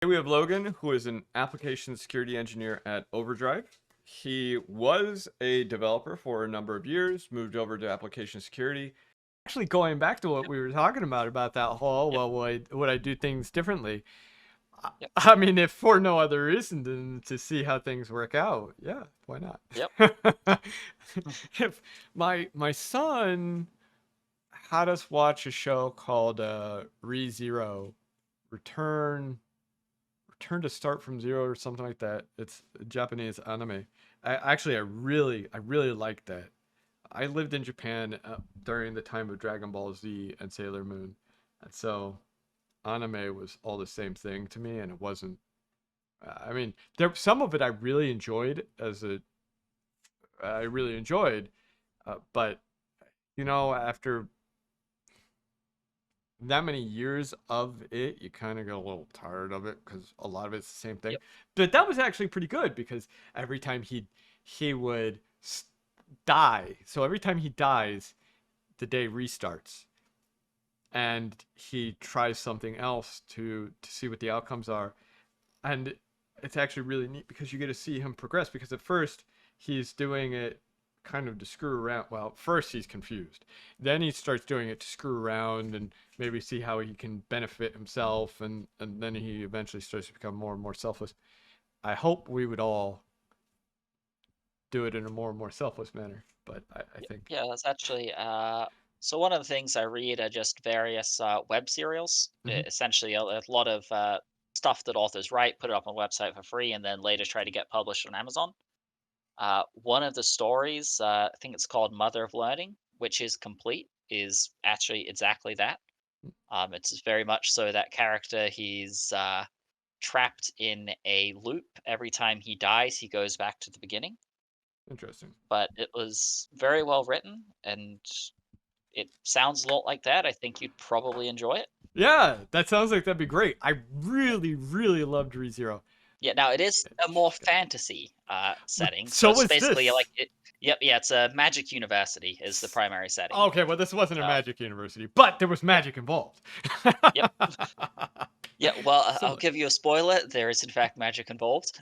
We have Logan, who is an application security engineer at OverDrive. He was a developer for a number of years, moved over to application security. Actually, going back to what we were talking about that whole, well, would I do things differently? Yep. I mean, if for no other reason than to see how things work out, yeah, why not? Yep. If my son had us watch a show called ReZero, Return to Start from Zero or something like that. It's a Japanese anime. I really liked that. I lived in Japan during the time of Dragon Ball Z and Sailor Moon, and so anime was all the same thing to me, and it wasn't. I mean, there some of it I really enjoyed but after that many years of it, you kind of get a little tired of it because a lot of it's the same thing. Yep. But that was actually pretty good because every time he would die, so every time he dies, the day restarts, and he tries something else to see what the outcomes are, and it's actually really neat because you get to see him progress. Because at first he's doing it kind of to screw around. Well, first he's confused. Then he starts doing it to screw around and maybe see how he can benefit himself. And then he eventually starts to become more and more selfless. I hope we would all do it in a more and more selfless manner. But I think. Yeah, that's actually so one of the things I read are just various web serials. Mhm. Essentially, a lot of stuff that authors write, put it up on a website for free, and then later try to get published on Amazon. One of the stories, I think it's called Mother of Learning, which is complete, is actually exactly that. It's very much so that character, he's trapped in a loop. Every time he dies, he goes back to the beginning. Interesting. But it was very well written, and it sounds a lot like that. I think you'd probably enjoy it. Yeah, that sounds like that'd be great. I really loved ReZero. Yeah, now it is a more fantasy setting, so So it's was basically this. like it. Yep, yeah, it's a magic university is the primary setting. Okay, well, this wasn't a Uh, magic university, but there was yep, magic involved. yep, yeah. Well, I'll So, give you a spoiler. There is in fact magic involved.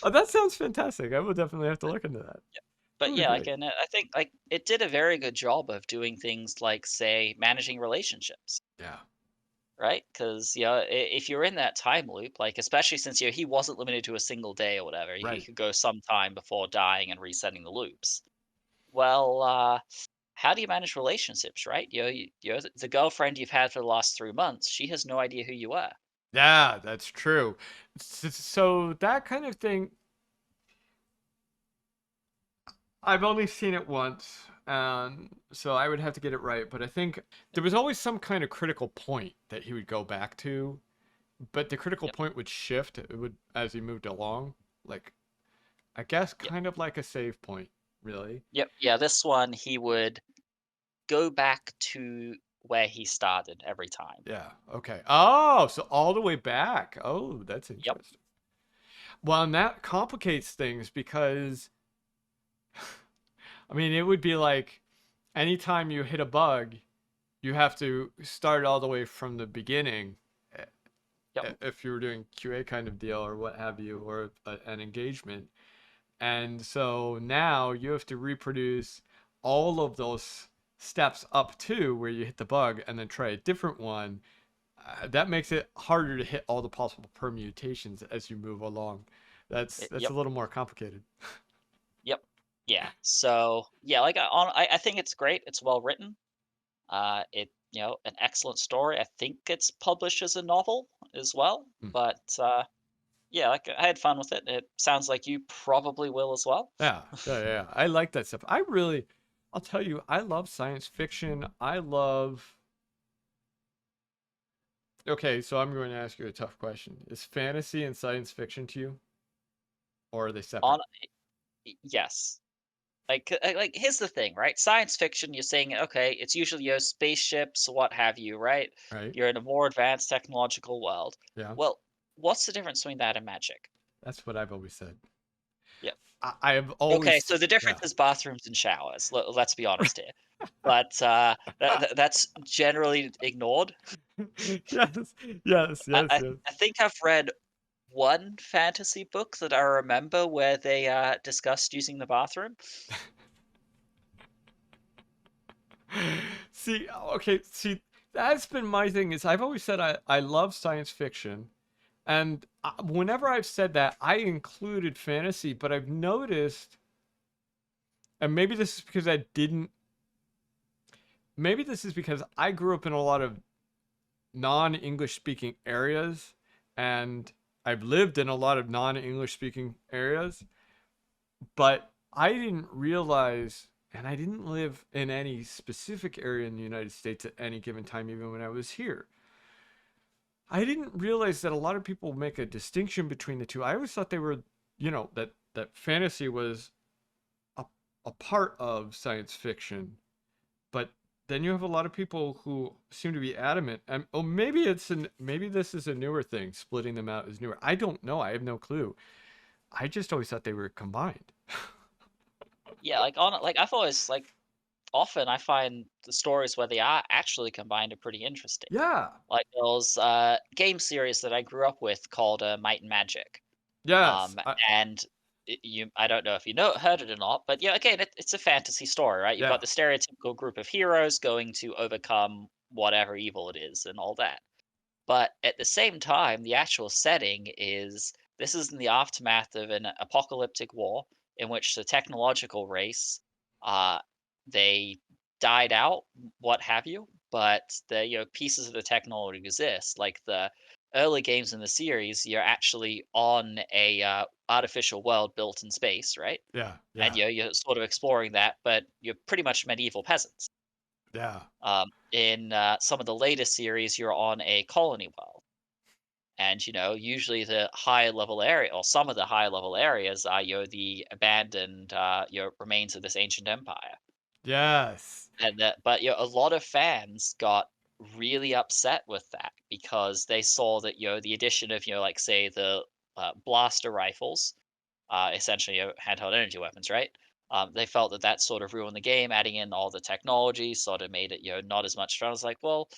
oh, that sounds fantastic. I will definitely have to look into that. That But would be yeah, great. I think like it did a very good job of doing things like say managing relationships. Yeah. Right? Because if you're in that time loop, like especially since he wasn't limited to a single day or whatever, he Right. could go some time before dying and resetting the loops. Well, how do you manage relationships, right? The girlfriend you've had for the last 3 months, she has no idea who you are. Yeah, that's true. So that kind of thing, I've only seen it once, and so I would have to get it right. But I think there was always some kind of critical point that he would go back to, but the critical Yep, point would shift. It would as he moved along, like I guess yep, kind of like a save point, really. yep. Yeah, this one he would go back to where he started every time. Yeah. Okay. Oh, so all the way back. Oh, that's Yep, interesting. Well, and that complicates things because I mean, it would be like anytime you hit a bug, you have to start all the way from the beginning yep, if you were doing QA kind of deal or what have you, or an engagement. And so now you have to reproduce all of those steps up to where you hit the bug and then try a different one. That makes it harder to hit all the possible permutations as you move along. That's a yep. little more complicated. Yep. Yeah. So yeah, like I think it's great. It's well written. It an excellent story. I think it's published as a novel as well. Hmm. But yeah, like I had fun with it. It sounds like you probably will as well. Yeah. I like that stuff. I'll tell you, I love science fiction. I love. Okay, so I'm going to ask you a tough question. Is fantasy and science fiction to you, or are they separate? On yes. Like here's the thing, right? Science fiction, you're saying okay, it's usually your spaceships, what have you, right? Right? You're in a more advanced technological world. Yeah, Well, what's the difference between that and magic? that's what I've always said. Yeah. I have Okay, always, so the difference yeah. is bathrooms and showers. Let's be honest here. But that's generally ignored. Yes, yes, I, yes, I yes. I think I've read one fantasy book that I remember where they discussed using the bathroom. See, okay, see, that's been my thing is I've always said I love science fiction. And whenever I've said that, I included fantasy, but I've noticed, and maybe this is because I grew up in a lot of non-English speaking areas, and I've lived in a lot of non-English speaking areas, but I didn't realize, and I didn't live in any specific area in the United States at any given time, even when I was here. I didn't realize that a lot of people make a distinction between the two. I always thought they were, that fantasy was a, a part of science fiction, but then you have a lot of people who seem to be adamant. And oh, maybe this is a newer thing. Splitting them out is newer. I don't know. I have no clue. I just always thought they were combined. Yeah, like I've always like often I find the stories where they are actually combined are pretty interesting. Yeah. Like there was game series that I grew up with called Might and Magic. Yes. Um, and I don't know if you know heard it or not, but yeah, again, it's a fantasy story, right? You've Yeah. got the stereotypical group of heroes going to overcome whatever evil it is and all that. But at the same time, the actual setting is this is in the aftermath of an apocalyptic war in which the technological race, uh, they died out, what have you, but the pieces of the technology exist. Like the early games in the series, you're actually on a artificial world built in space, right? Yeah. And Yeah. you're sort of exploring that, but you're pretty much medieval peasants. Yeah. In some of the latest series, you're on a colony world, and usually the higher level area, or some of the higher level areas, are the abandoned remains of this ancient empire. Yes. And that, but a lot of fans got really upset with that because they saw that the addition of like say the blaster rifles, essentially handheld energy weapons, right? They felt that that sort of ruined the game. Adding in all the technology sort of made it not as much fun. I was like, well,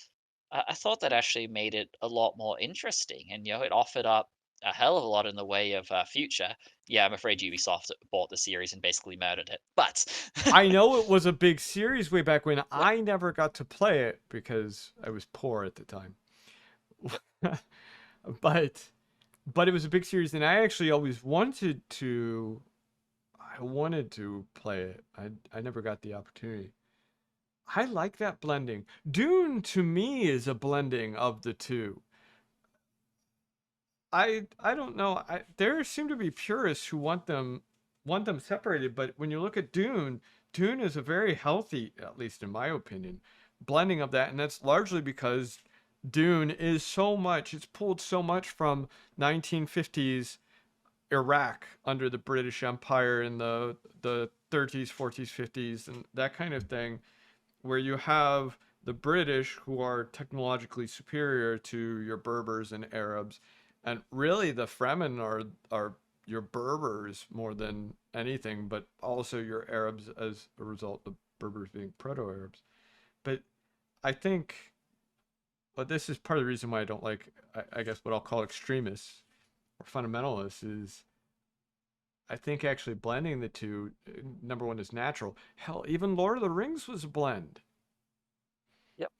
I thought that actually made it a lot more interesting, and it offered up a hell of a lot in the way of future. Yeah, I'm afraid Ubisoft bought the series and basically murdered it. But I know it was a big series way back when. yep, I never got to play it because I was poor at the time. but but it was a big series, and I actually always wanted to. I wanted to play it. I never got the opportunity. I like that blending. Dune to me is a blending of the two. I don't know. There seem to be purists who want them separated, but when you look at Dune, Dune is a very healthy, at least in my opinion, blending of that, and that's largely because Dune is so much. It's pulled so much from 1950s Iraq under the British Empire in the 30s, 40s, 50s, and that kind of thing, where you have the British who are technologically superior to your Berbers and Arabs, and really the Fremen are your Berbers more than anything, but also your Arabs as a result of Berbers being Proto-Arabs. But I think, but this is part of the reason why I don't like, I guess what I'll call extremists or fundamentalists is I think actually blending the two, number one, is natural. Hell, even Lord of the Rings was a blend, yep,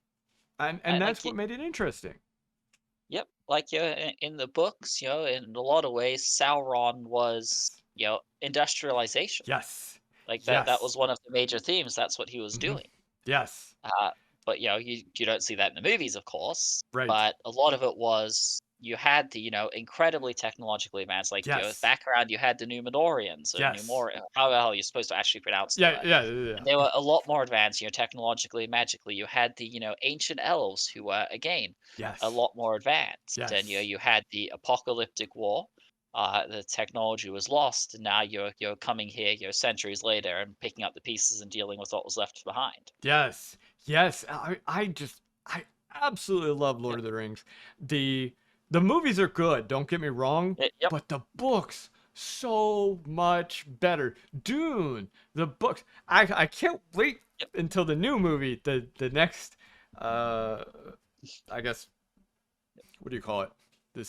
and and that's what made it interesting. yep, like in the books, in a lot of ways, Sauron was industrialization. Yes, Like that yes, was one of the major themes. That's what he was hmm doing. yes, Uh, but you don't see that in the movies, of course. right, But a lot of it was you had the incredibly technologically advanced, like yes, background. You had the Numenoreans or yes, Numor, how the hell you're supposed to actually pronounce the yeah, word. yeah, yeah, And yeah. they were a lot more advanced, technologically, magically. You had the ancient elves who were again a Yes, lot more advanced, and yes, you had the apocalyptic war. The technology was lost, and now you're coming here, centuries later, and picking up the pieces and dealing with what was left behind. yes, yes. I absolutely love Lord Yep. of the Rings. The the movies are good, don't get me wrong, Yep. but the books so much better. Dune, the books. I can't wait Yep. until the new movie, the next uh I guess what do you call it? The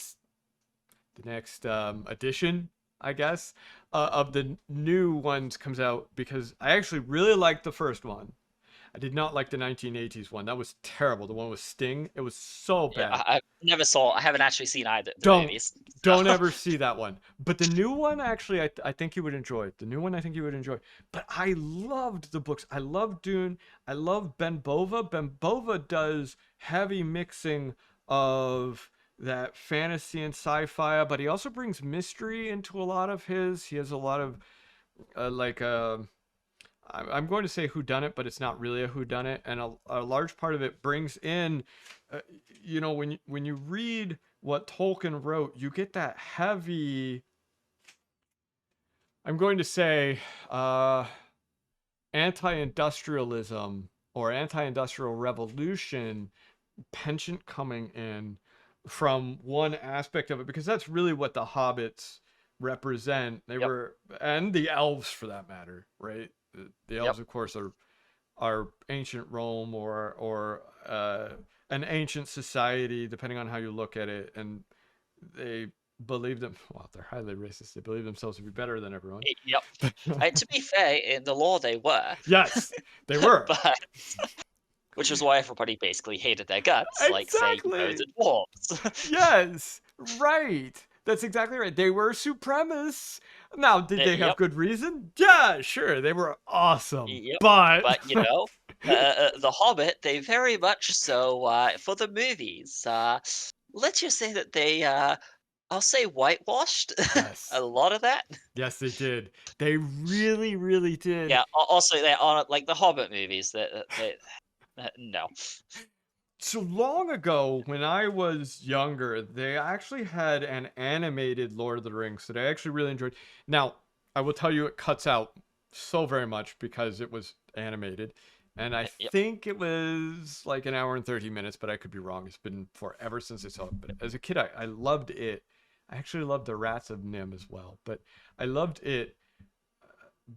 next edition, I guess, of the new ones comes out, because I actually really liked the first one. I did not like the 1980s one. That was terrible. The one with Sting. It was so Yeah, bad. I haven't actually seen either of the Don't movies. don't So, ever see that one. But the new one, actually, I think you would enjoy. The new one, I think you would enjoy. But I loved the books. I love Dune. I love Ben Bova. Ben Bova does heavy mixing of that fantasy and sci-fi, but he also brings mystery into a lot of his. He has a lot of like I'm going to say whodunit, but it's not really a whodunit, and a large part of it brings in, when you read what Tolkien wrote, you get that heavy. I'm going to say anti-industrialism or anti-industrial revolution penchant coming in from one aspect of it, because that's really what the hobbits represent. They yep, were, and the elves for that matter, right? The yep. elves, of course, are ancient Rome or an ancient society, depending on how you look at it, and they believe them. Well, they're highly racist. They believe themselves to be better than everyone. Yep. To be fair, in the law they were, Yes, they were. but which is why everybody basically hated their guts, like say Exactly. the dwarves. Yes, right. That's exactly right. They were supremacists. Now, did they have Yep, good reason? Yeah, sure. They were awesome. yep. But But the Hobbit, they very much so for the movies. Let's just say that they, I'll say, whitewashed a yes. lot of that. Yes, they did. They really, really did. Yeah. Also, they are like the Hobbit movies. That they no. So long ago, when I was younger, they actually had an animated Lord of the Rings that I actually really enjoyed. Now, I will tell you, it cuts out so very much because it was animated. And I Yep. think it was like an hour and 30 minutes, but I could be wrong. It's been forever since I saw it. But as a kid, I loved it. I actually loved the Rats of Nihm as well. But I loved it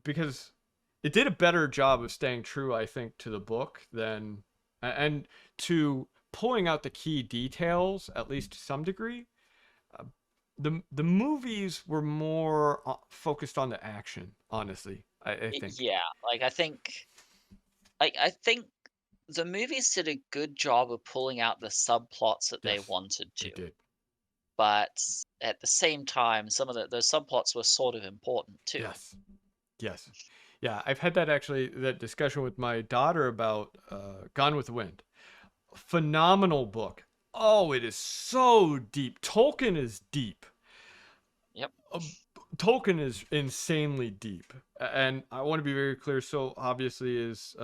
because it did a better job of staying true, I think, to the book than and to pulling out the key details, at least to some degree. Uh, the movies were more focused on the action, honestly. I think. Yeah. Like I think the movies did a good job of pulling out the subplots that they Yes, wanted they to, did. but at the same time, some of those subplots were sort of important too. Yes, yes, yeah. I've had that discussion with my daughter about Gone with the Wind. Phenomenal book. Oh, it is so deep. Tolkien is deep. Yep. uh, Tolkien is insanely deep, and I want to be very clear. So obviously, is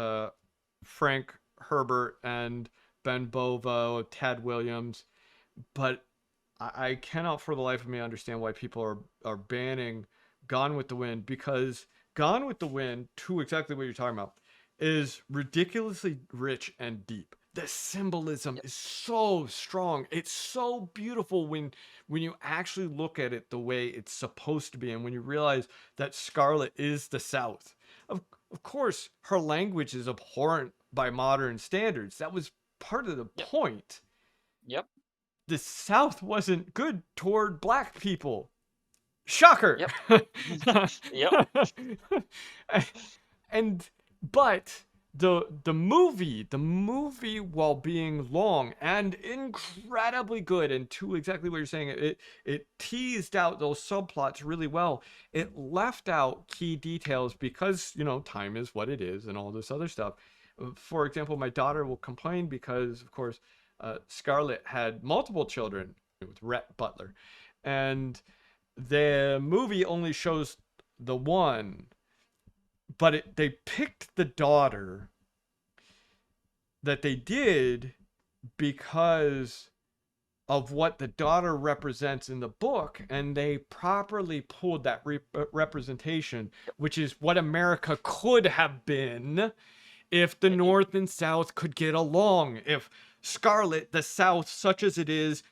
Frank Herbert and Ben Bova, Tad Williams, but I cannot for the life of me understand why people are banning Gone with the Wind, because Gone with the Wind, to exactly what you're talking about, is ridiculously rich and deep. The symbolism Yep. is so strong. It's so beautiful when you actually look at it the way it's supposed to be, and when you realize that Scarlet is the South. Of course, her language is abhorrent by modern standards. That was part of the Yep. point. Yep. The South wasn't good toward black people. Shocker. Yep. Yep. And but the movie, while being long and incredibly good, and to exactly what you're saying, it teased out those subplots really well. It left out key details because time is what it is and all this other stuff. For example, my daughter will complain because, of course, Scarlett had multiple children with Rhett Butler, and the movie only shows the one, but they picked the daughter that they did because of what the daughter represents in the book, and they properly pulled that representation, which is what America could have been if the North and South could get along. If Scarlet, the South, such as it is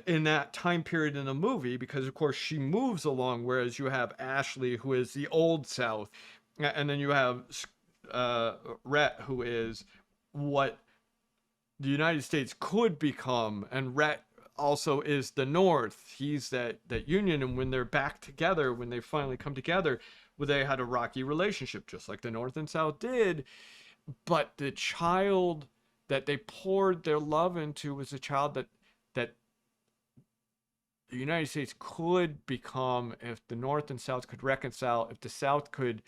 in that time period in the movie, because of course she moves along, whereas you have Ashley, who is the old South, and then you have Rhett, who is what the United States could become, and Rhett also is the North. He's that union, and when they're back together, when they finally come together, well, they had a rocky relationship, just like the North and South did. But the child that they poured their love into was a child that the United States could become, if the North and South could reconcile, if the South could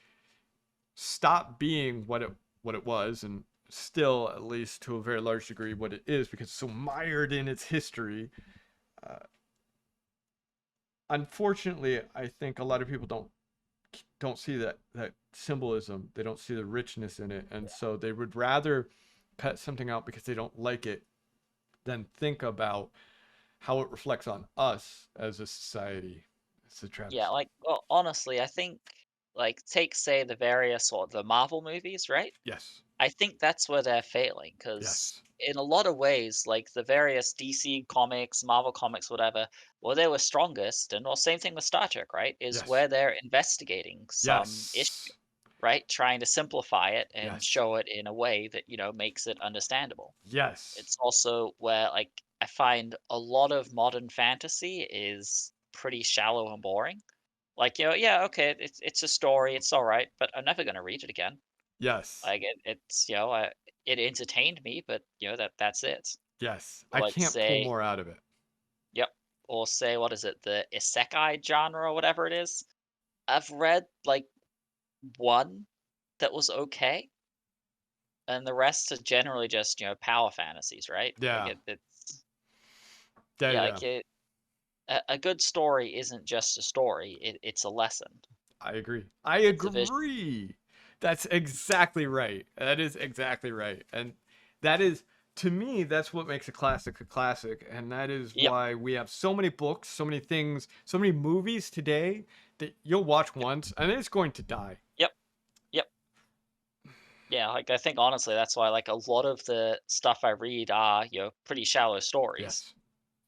stop being what it was, and still, at least to a very large degree, what it is, because it's so mired in its history. Unfortunately, I think a lot of people don't see that symbolism. They don't see the richness in it, and so they would rather cut something out because they don't like it than think about how it reflects on us as a society. It's a travesty. Yeah, like, well, honestly, I think, like, take, say, the various or the Marvel movies, right? Yes. I think that's where they're failing, because Yes. in a lot of ways, like the various DC comics, Marvel comics, whatever, where they were strongest, and well, same thing with Star Trek, right? Is Yes. where they're investigating some issue, Yes. right? Trying to simplify it and Yes. show it in a way that, makes it understandable. Yes. It's also where, like, I find a lot of modern fantasy is pretty shallow and boring. Like, yeah, okay, it's a story, it's all right, but I'm never gonna read it again. Yes. Like, it's it entertained me, but that's it. Yes. I Like, can't pull say, more out of it. yep, or say, what is it, the isekai genre or whatever it is. I've read like one that was okay, and the rest are generally just power fantasies, right? Like Yeah. it's Yeah. yeah, Yeah. like a good story isn't just a story; it's a lesson. I agree. I It's a vision. agree. That's exactly right. That is exactly right. And that is, to me, that's what makes a classic. And that is Yep, why we have so many books, so many things, so many movies today that you'll watch yep, once and it's going to die. yep, yep. Yeah, like I think honestly, that's why like a lot of the stuff I read are pretty shallow stories, Yes.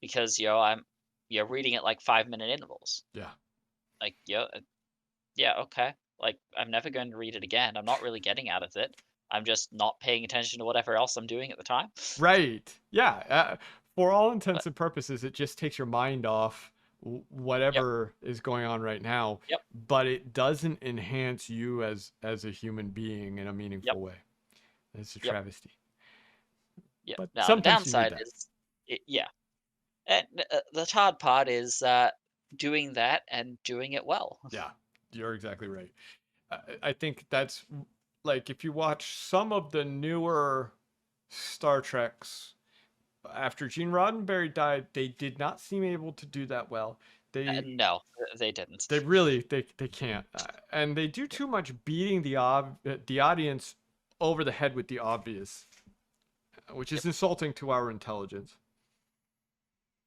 because I'm reading at like 5 minute intervals. Yeah. Like yeah, okay. Like I'm never going to read it again. I'm not really getting out of it. I'm just not paying attention to whatever else I'm doing at the time. Right. Yeah. For all intents But and purposes, it just takes your mind off yep, whatever is going on right now, yep, but it doesn't enhance you as a human being in a yep, meaningful way. It's a yep, travesty. yep. But Now the sometimes you need downside that. is, yeah, and the hard part is doing that and doing it well. Yeah, you're exactly right. I think that's like if you watch some of the newer Star Treks after Gene Roddenberry died, they did not seem able to do that well. They No, they didn't. they really they can't, and they do too much beating the audience over the head with the obvious, which is Yep. insulting to our intelligence.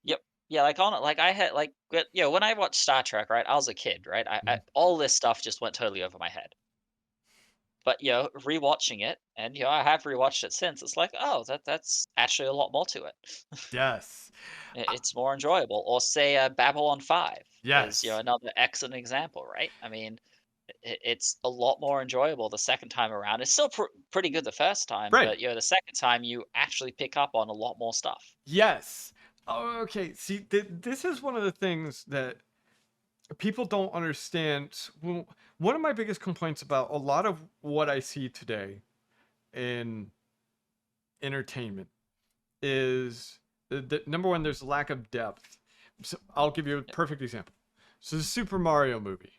Yep. Yeah, like on like I had like when I watched Star Trek, right? I was a kid, right? I Mhm. all this stuff just went totally over my head. But rewatching it, and I have rewatched it since. It's like, oh, that's actually a lot more to it. Yes. Uh, It's more enjoyable. Or say Babylon 5 is yes. another excellent example, right? I mean, it's a lot more enjoyable the second time around. It's still pretty good the first time, Right. but the second time you actually pick up on a lot more stuff. Yes. Oh, okay. See, this is one of the things that people don't understand. Well, one of my biggest complaints about a lot of what I see today in entertainment is that number one, there's a lack of depth. So I'll give you a perfect example. So the Super Mario movie.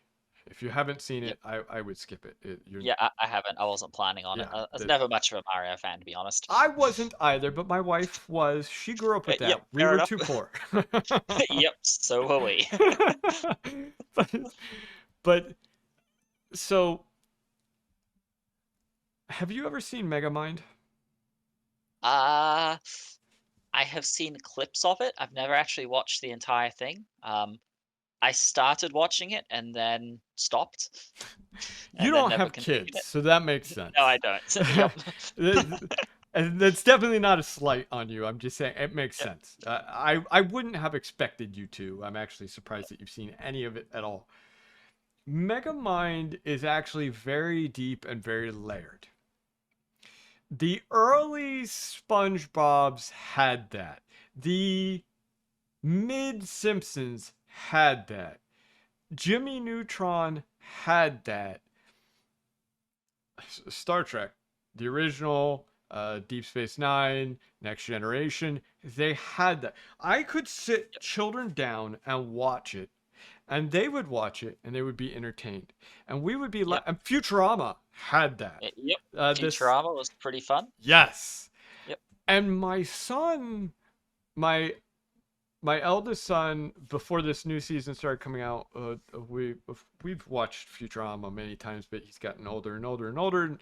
If you haven't seen Yep. it, I would skip it. You're, Yeah, I haven't. I wasn't planning on it. yeah. I was never much of a Mario fan, to be honest. I wasn't either, but my wife was. She grew up with Yep, that. We fair were enough. too poor. Yep, so were we. but, but so have you ever seen Megamind? Uh, I have seen clips of it. I've never actually watched the entire thing. I started watching it and then stopped, You and then don't never have continued kids, it. so that makes No, sense. I don't. Yep. And that's definitely not a slight on you. I'm just saying it makes Yep. sense. I wouldn't have expected you to. I'm actually surprised that you've seen any of it at all. Megamind is actually very deep and very layered. The early SpongeBob's had that. The Mid-Simpsons had that. Jimmy Neutron had that. Star Trek, the original, Deep Space Nine, Next Generation, they had that. I could sit children down and watch it, and they would watch it, and they would be entertained, and we would be. And Futurama had that. Yep. This Futurama was pretty fun. yes. Yep. And my son, my eldest son, before this new season started coming out, we've watched Futurama many times, but he's gotten older and older and older. And,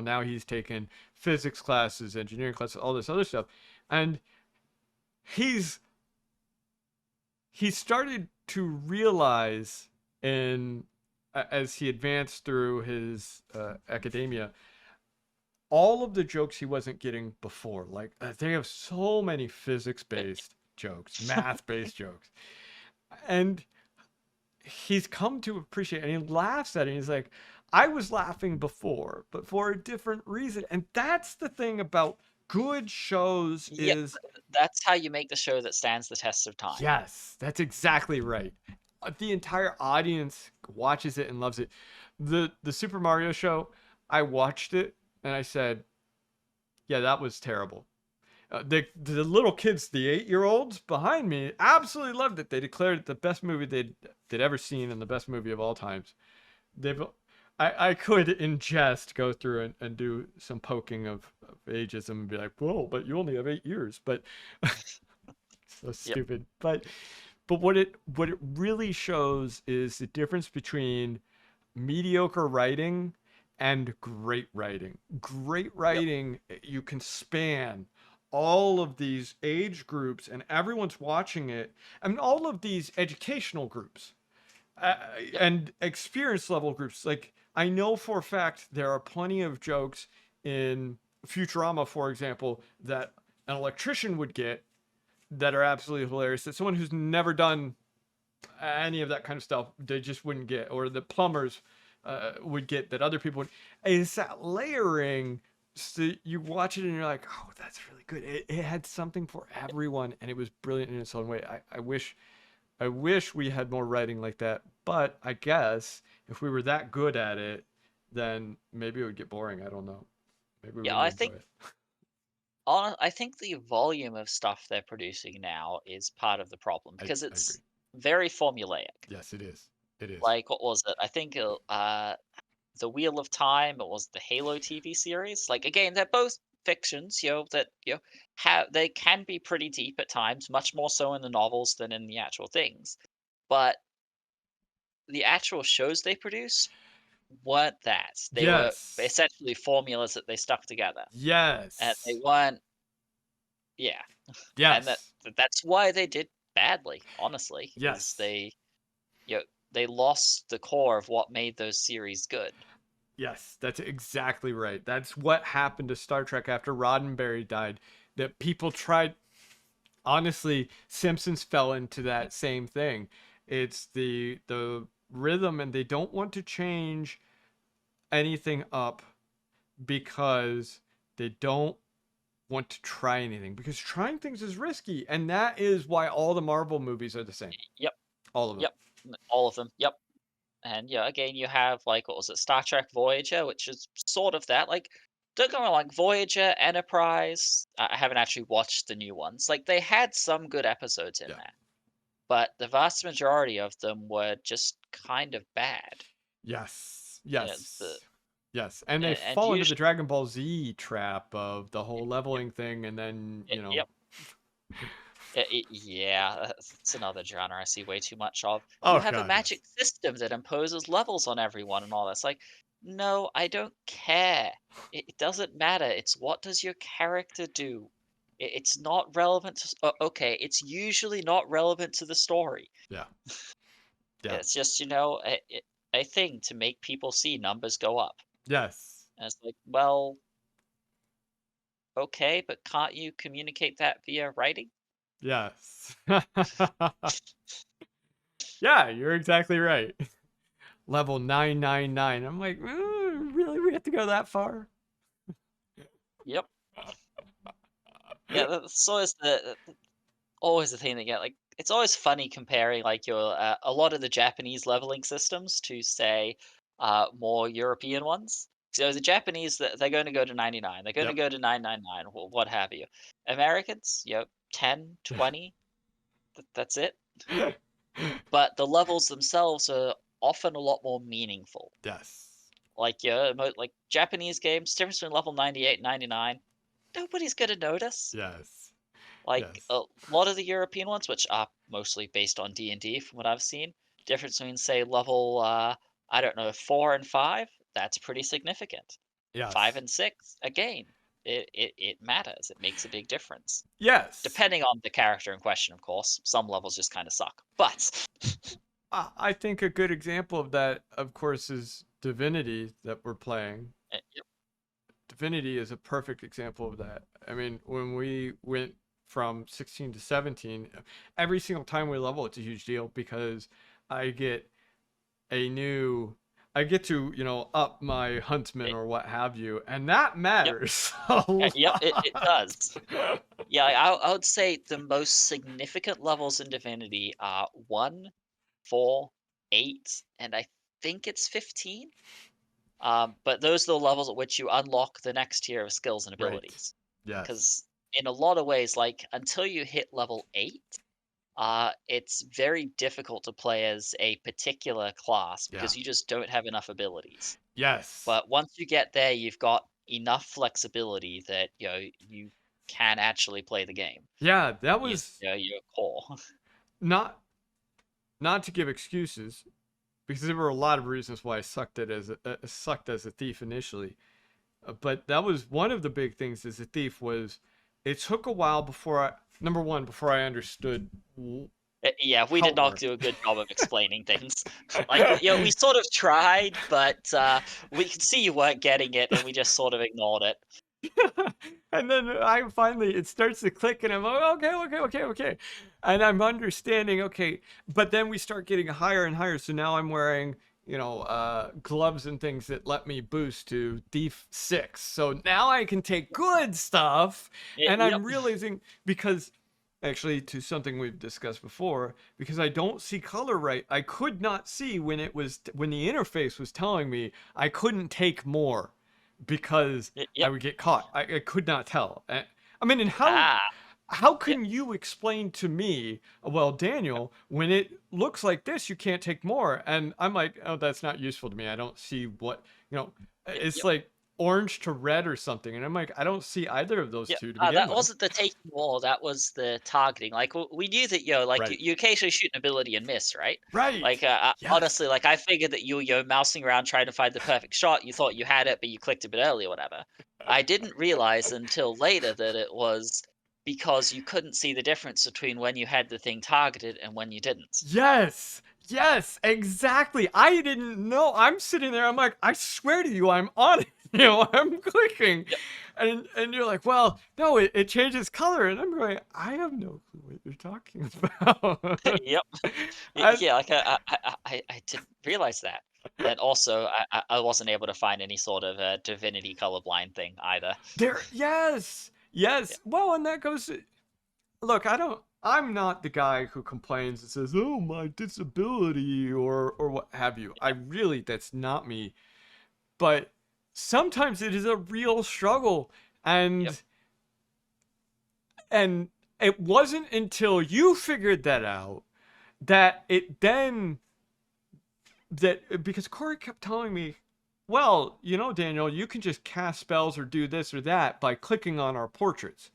now he's taken physics classes, engineering classes, all this other stuff, and he started to realize, as he advanced through his academia, all of the jokes he wasn't getting before. Like, they have so many physics-based jokes, math-based jokes, and he's come to appreciate it, and he laughs at it, and he's like, I was laughing before, but for a different reason. And that's the thing about good shows is that's how you make the show that stands the test of time. Yes, that's exactly right. The entire audience watches it and loves it. The Super Mario show, I watched it and I said, yeah, that was terrible. The little kids, the 8-year-olds behind me, absolutely loved it. They declared it the best movie they'd ever seen and the best movie of all times. I could, in jest, go through and do some poking of ageism and be like, whoa, but you only have 8 years. But so stupid. Yep. But what it really shows is the difference between mediocre writing and great writing. Great writing, you can span all of these age groups, and everyone's watching it. I mean, all of these educational groups and experience level groups. Like, I know for a fact there are plenty of jokes in Futurama, for example, that an electrician would get that are absolutely hilarious, that someone who's never done any of that kind of stuff, they just wouldn't get, or the plumbers would get that other people would. It's that layering. So you watch it and you're like, oh, that's really good. It had something for everyone, and it was brilliant in its own way. I wish we had more writing like that, but I guess if we were that good at it, then maybe it would get boring. I don't know. Maybe we I think the volume of stuff they're producing now is part of the problem, because it's very formulaic. Yes, it is. It is. Like, what was it? I think the Wheel of Time. It was the Halo TV series. Like, again, they're both fictions, that they can be pretty deep at times, much more so in the novels than in the actual things. But the actual shows they produce weren't that. They were essentially formulas that they stuck together. Yes. And they weren't. Yeah. Yes. And that's why they did badly, honestly. Yes. They lost the core of what made those series good. Yes, that's exactly right. That's what happened to Star Trek after Roddenberry died. That people tried. Honestly, Simpsons fell into that same thing. It's the rhythm, and they don't want to change anything up because they don't want to try anything, because trying things is risky, and that is why all the Marvel movies are the same. Yep. All of them. Yep. All of them. Yep. And again, you have, like, what was it, Star Trek Voyager, which is sort of that. Like, don't get me wrong, like Voyager, Enterprise. I haven't actually watched the new ones. Like, they had some good episodes in there, but the vast majority of them were just kind of bad. Yes. Yes. Yes, and they fall into the Dragon Ball Z trap of the whole leveling thing, and then Yep. Yeah, it's another genre I see way too much of. Oh, you have a magic system that imposes levels on everyone and all that. It's like, no, I don't care. It doesn't matter. It's what does your character do? It's not relevant to. Okay, it's usually not relevant to the story. Yeah. It's just a thing to make people see numbers go up. Yes. And it's like, well, okay, but can't you communicate that via writing? Yes. Yeah, you're exactly right. Level 999. I'm like, really? We have to go that far? Yep. Yeah, so is always the thing that get like it's always funny comparing like your a lot of the Japanese leveling systems to say more European ones. So the Japanese they're going to go to 99, they're going to Yep. go to 999, what have you. Americans, 10, 20, that's it. But the levels themselves are often a lot more meaningful. Yes. Like like Japanese games, difference between level 98 and 99, nobody's gonna notice. Yes. Like Yes. a lot of the European ones, which are mostly based on D&D from what I've seen, difference between say level I don't know 4 and 5, that's pretty significant. 5 Yes. and 6, again, it matters. It makes a big difference. Yes. Depending on the character in question, of course. Some levels just kind of suck. But I think a good example of that, of course, is Divinity that we're playing. yep, Divinity is a perfect example of that. I mean, when we went from 16 to 17, every single time we level, it's a huge deal because I get a new, I get to, up my huntsman it, or what have you, and that yep, matters a yep, it does. lot. Yeah, I would say the most significant levels in Divinity are 1, 4, 8, and I think it's 15. But those are the levels at which you unlock the next tier of skills and Right. abilities. Yes. Because in a lot of ways, like until you hit level 8, it's very difficult to play as a particular class Yeah. because you just don't have enough abilities. Yes. But once you get there, you've got enough flexibility that you can actually play the game. Yeah, that You, was your core. not not to give excuses because there were a lot of reasons why I sucked as a thief initially. But that was one of the big things as a thief was it took a while before I number one before I understood Yeah, we how did it not worked. do a good job of explaining things. Like, we sort of tried, but we could see you weren't getting it, and we just sort of ignored it. And then I finally it starts to click and I'm like, okay. And I'm understanding, okay. But then we start getting higher and higher. So now I'm wearing, gloves and things that let me boost to Thief 6. So now I can take good stuff. And Yep. I'm realizing because actually to something we've discussed before, because I don't see color right. I could not see when when the interface was telling me I couldn't take more because I Yep. would get caught. I could not tell. I mean, and Ah. how Yep. can you explain to me, well, Daniel, when it looks like this, you can't take more? And I'm like, oh, that's not useful to me. I don't see what, it's Yep. like orange to red or something. And I'm like, I don't see either of those Yep. two to begin That with. wasn't the taking more. That was the targeting. Like we knew that like Right. you occasionally shoot an ability and miss, right? Right. Like Yes. honestly, like I figured that you were mousing around trying to find the perfect shot. You thought you had it, but you clicked a bit early or whatever. I didn't realize until later that it was because you couldn't see the difference between when you had the thing targeted and when you didn't. Yes. Yes, exactly. I didn't know. I'm sitting there. I'm like, I swear to you, I'm on it. I'm clicking, Yep. and you're like, well, no, it changes color, and I'm going, I have no clue what you're talking about. Yep. and Yeah, like I didn't realize that. And also, I wasn't able to find any sort of divinity colorblind thing either. yes, Yeah, yes. Well, and that goes. Look, I'm not the guy who complains and says, "Oh, my disability" or what have you. I really, that's not me. But sometimes it is a real struggle, yep, and and it wasn't until you figured that out that it then that because Corey kept telling me, well, Daniel, you can just cast spells or do this or that by clicking on our portraits.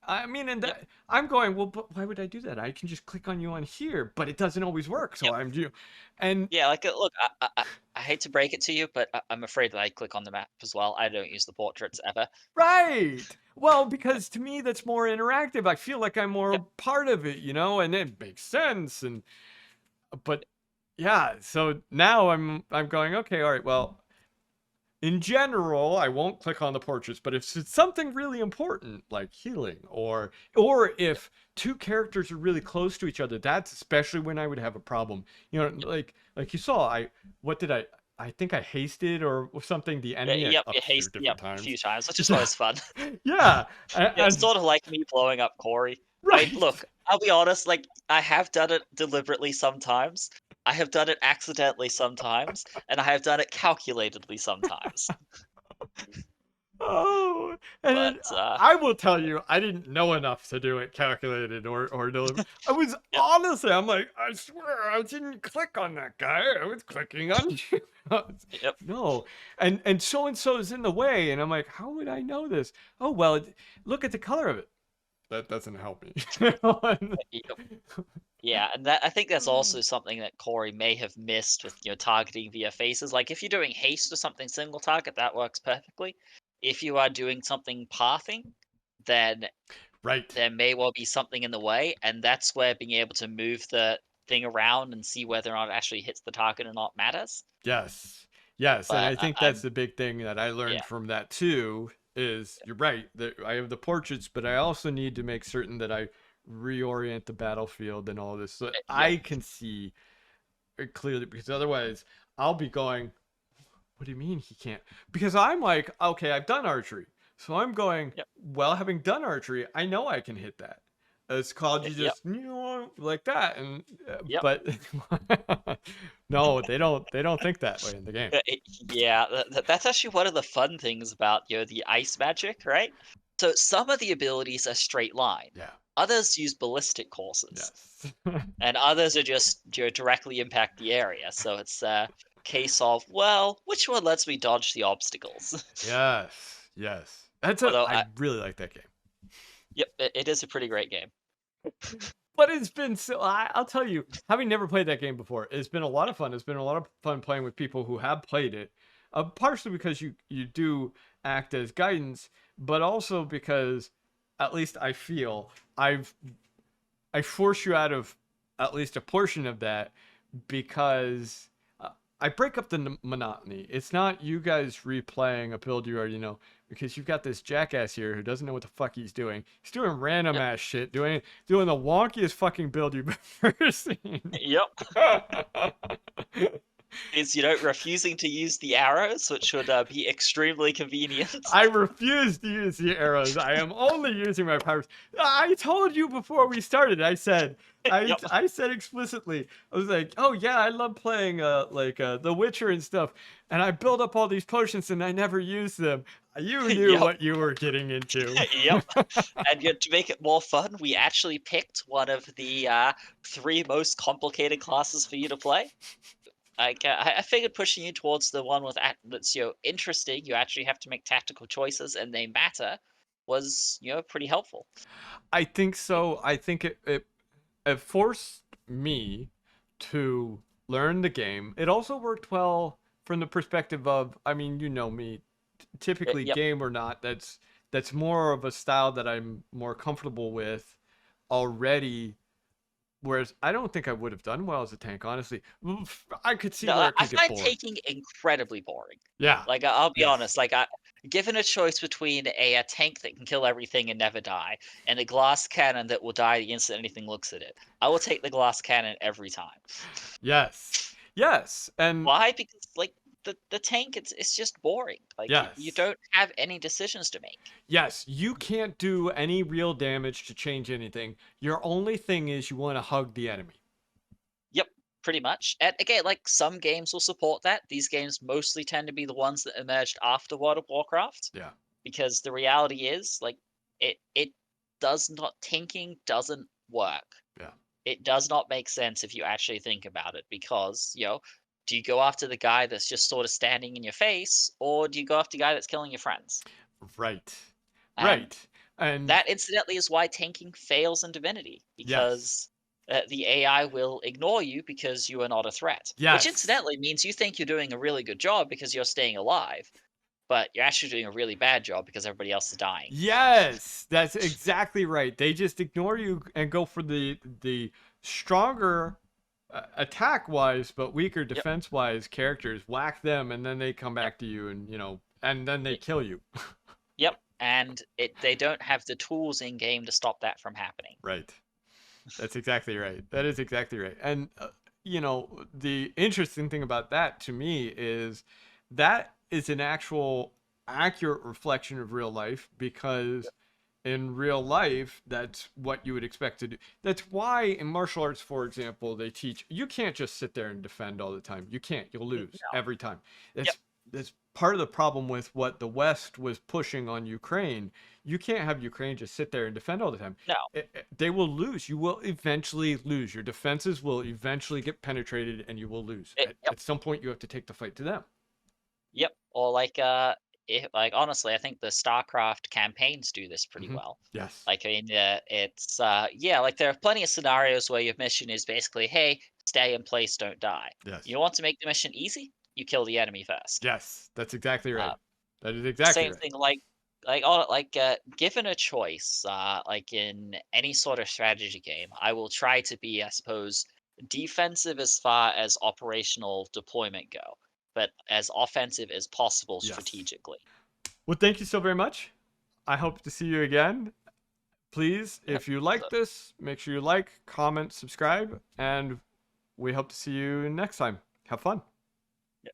I mean, and yep, that I'm going, well, but why would I do that? I can just click on you on here, but it doesn't always work. So yep. I'm you, and Yeah, like look, I hate to break it to you, but I'm afraid that I click on the map as well. I don't use the portraits ever. right. Well, because to me that's more interactive. I feel like I'm more a Yep. part of it, and it makes sense. And but yeah, so now I'm going, okay, all right, well, in general, I won't click on the portraits, but if it's something really important like healing or Yep. if two characters are really close to each other, that's especially when I would have a problem. Yep. Like you saw, what did I think I hasted or something the enemy Yep. a It few hastes me different up a few times. times, which is Yeah. always fun. Yeah. Yeah, it's And sort of like me blowing up Corey. I mean, look, I'll be honest, like, I have done it deliberately sometimes, I have done it accidentally sometimes, and I have done it calculatedly sometimes. Oh, and then But, I will tell you, I didn't know enough to do it calculated or deliberate. I was yep, honestly, I'm like, I swear, I didn't click on that guy. I was clicking on you. yep. No, and so is in the way, and I'm like, how would I know this? Oh well, look at the color of it. That doesn't help me. Yep. Yeah, and that I think that's also something that Corey may have missed with, targeting via faces. Like, if you're doing haste or something single target, that works perfectly. If you are doing something pathing, then Right. there may well be something in the way, and that's where being able to move the thing around and see whether or not it actually hits the target or not matters. Yes. Yes, and But I think that's I'm the big thing that I learned yeah, from that too is you're right. That I have the portraits, but I also need to make certain that I reorient the battlefield and all this so that yep, I can see it clearly because otherwise I'll be going, what do you mean he can't? Because I'm like, okay, I've done archery. So I'm going, yep, well, having done archery, I know I can hit that. It's called you yep, just like that, and yep. but no, they don't think that way in the game. Yeah, that's actually one of the fun things about, the ice magic, right? So some of the abilities are straight line. Yeah. Others use ballistic courses, Yes. and others are just, directly impact the area. So it's a case of, well, which one lets me dodge the obstacles? Yes. Yes. Although, I really like that game. yep, it is a pretty great game. But it's been so I'll tell you, having never played that game before, it's been a lot of fun. It's been a lot of fun playing with people who have played it. Partially because you do act as guidance, but also because at least I feel I force you out of at least a portion of that because I break up the monotony. It's not you guys replaying a build you already know because you've got this jackass here who doesn't know what the fuck he's doing. He's doing random Yep, ass shit, doing the wonkiest fucking build you've ever seen. yep. Is, refusing to use the arrows, which would be extremely convenient. I refuse to use the arrows. I am only using my powers. I told you before we started. I said, Yep, I said explicitly. I was like, oh yeah, I love playing The Witcher and stuff, and I build up all these potions and I never use them. You knew yep. what you were getting into. Yep. And yet, to make it more fun, we actually picked one of the 3 most complicated classes for you to play. Like, I figured pushing you towards the one that's, interesting, you actually have to make tactical choices and they matter, was, pretty helpful. I think so. I think it forced me to learn the game. It also worked well from the perspective of, I mean, you know me, typically Yep. game or not, that's more of a style that I'm more comfortable with already. Whereas I don't think I would have done well as a tank, honestly. I could see No, where it I could get find bored. taking incredibly boring. Yeah. Like, I'll be Yes. honest, like, given a choice between a tank that can kill everything and never die, and a glass cannon that will die the instant anything looks at it, I will take the glass cannon every time. Yes. Yes. And Why? Because, like, the tank, it's just boring. Like, you yes. don't have any decisions to make. Yes, you can't do any real damage to change anything. Your only thing is you want to hug the enemy. Yep, pretty much. And again, like, some games will support that. These games mostly tend to be the ones that emerged after World of Warcraft, Yeah. because the reality is, like, it does not tanking doesn't work. Yeah. It does not make sense if you actually think about it, because, do you go after the guy that's just sort of standing in your face, or do you go after the guy that's killing your friends? Right. And Right. And that, incidentally, is why tanking fails in Divinity, yes. because the AI will ignore you because you are not a threat. Which, Yes. incidentally, means you think you're doing a really good job because you're staying alive, but you're actually doing a really bad job because everybody else is dying. Yes. That's exactly right. They just ignore you and go for the stronger attack wise but weaker Yep. defense wise characters, whack them, and then they come Yep. back to you and and then they kill you. Yep. And they don't have the tools in game to stop that from happening. Right. That's exactly right. That is exactly right. And the interesting thing about that to me is that is an actual accurate reflection of real life because in real life, that's what you would expect to do. That's why in martial arts, for example, they teach you can't just sit there and defend all the time. You can't. You'll lose No. every time. Yep. That's part of the problem with what the West was pushing on Ukraine. You can't have Ukraine just sit there and defend all the time. No. They will lose. You will eventually lose. Your defenses will eventually get penetrated, and you will lose. At some point, you have to take the fight to them. Yep. Or like like honestly, I think the StarCraft campaigns do this pretty well. Yes. Like, I mean, it's like there are plenty of scenarios where your mission is basically, hey, stay in place, don't die. Yes. You want to make the mission easy? You kill the enemy first. Yes, that's exactly right. That is exactly Same right. thing, given a choice, like in any sort of strategy game, I will try to be, I suppose, defensive as far as operational deployment go, but as offensive as possible Yes. strategically. Well, thank you so very much. I hope to see you again. Please, if you like this, make sure you like, comment, subscribe, and we hope to see you next time. Have fun. Yeah.